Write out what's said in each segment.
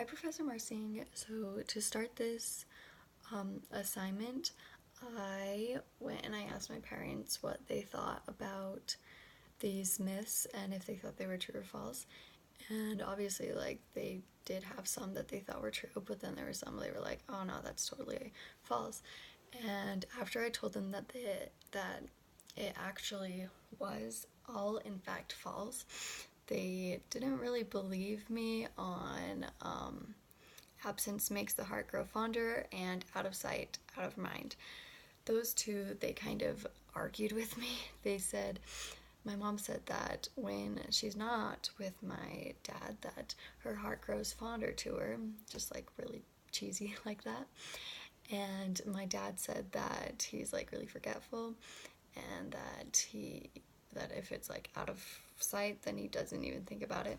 Hi, Professor Marsing. So, to start this assignment, I went and I asked my parents what they thought about these myths and if they thought they were true or false. And obviously, like, they did have some that they thought were true, but then there were some they were like, oh no, that's totally false. And after I told them that it actually was all in fact false, they didn't really believe me on absence makes the heart grow fonder and out of sight, out of mind. Those two, they kind of argued with me. They said, my mom said that when she's not with my dad, that her heart grows fonder to her, just like really cheesy like that. And my dad said that he's like really forgetful and that if it's like out of sight, then he doesn't even think about it.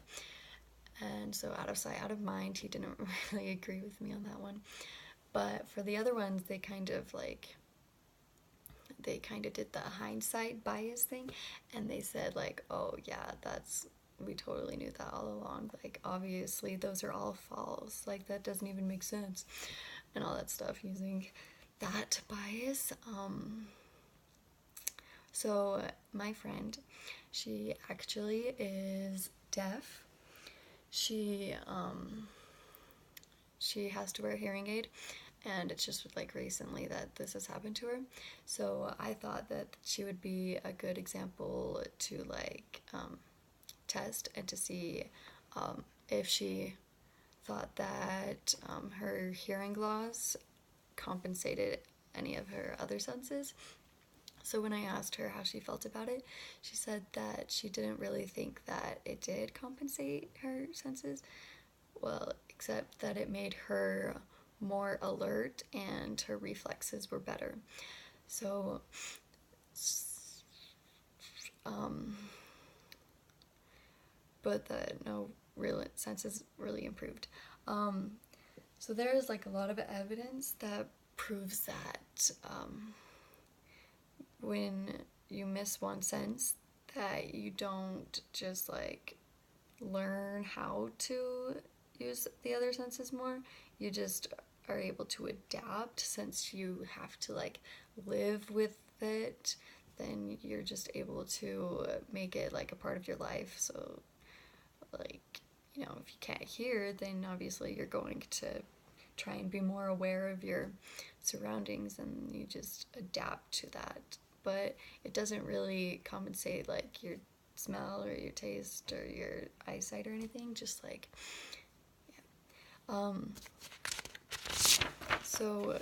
And so out of sight, out of mind, he didn't really agree with me on that one. But for the other ones, they kind of did the hindsight bias thing, and they said like, oh yeah, that's we totally knew that all along. Like obviously those are all false. Like that doesn't even make sense, and all that stuff using that bias. So my friend, she actually is deaf. She has to wear a hearing aid, and it's just like recently that this has happened to her. So I thought that she would be a good example to like test and to see if she thought that her hearing loss compensated any of her other senses. So when I asked her how she felt about it, she said that she didn't really think that it did compensate her senses. Well, except that it made her more alert and her reflexes were better. So, um, but that no real senses really improved. Um, so there is like a lot of evidence that proves that when you miss one sense, that you don't just like learn how to use the other senses more. You just are able to adapt since you have to like live with it. Then you're just able to make it like a part of your life. So, like, if you can't hear, then obviously you're going to try and be more aware of your surroundings and you just adapt to that. But it doesn't really compensate like your smell or your taste or your eyesight or anything, just like yeah. So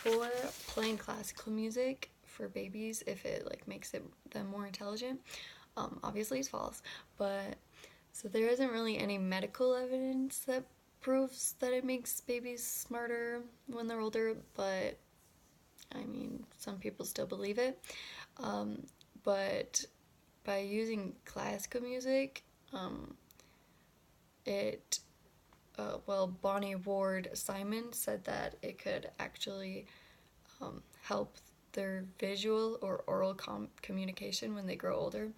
for playing classical music for babies, if it like makes them more intelligent, obviously it's false. But so there isn't really any medical evidence that proves that it makes babies smarter when they're older, but I mean, some people still believe it. But by using classical music, it Bonnie Ward Simon said that it could actually help their visual or oral communication when they grow older,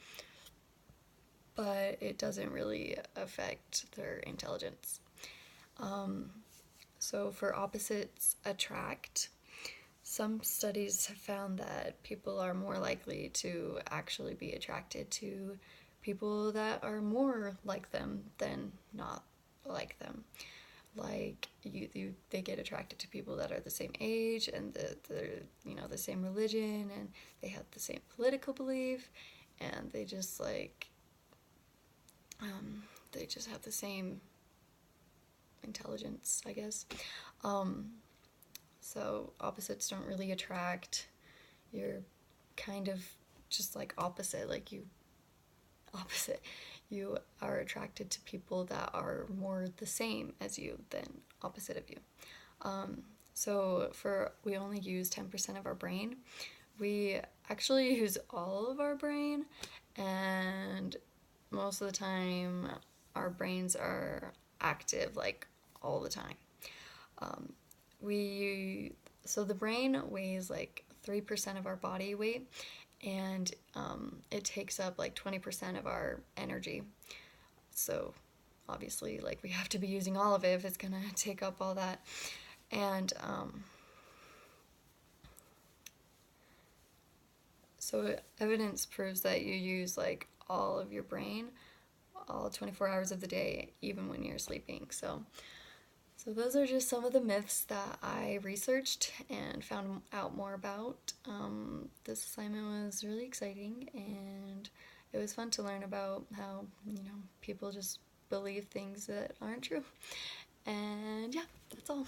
but it doesn't really affect their intelligence. So for opposites attract, some studies have found that people are more likely to actually be attracted to people that are more like them than not like them. Like they get attracted to people that are the same age and they're the same religion and they have the same political belief, and they just have the same intelligence, I guess. So opposites don't really attract. You're kind of just like opposite, like opposite. You are attracted to people that are more the same as you than opposite of you. So we only use 10% of our brain. We actually use all of our brain, and most of the time our brains are active like all the time. We so the brain weighs like 3% of our body weight, and it takes up like 20% of our energy. So obviously, like, we have to be using all of it if it's gonna take up all that. And so evidence proves that you use like all of your brain all 24 hours of the day, even when you're sleeping. So those are just some of the myths that I researched and found out more about. This assignment was really exciting, and it was fun to learn about how, people just believe things that aren't true. And yeah, that's all.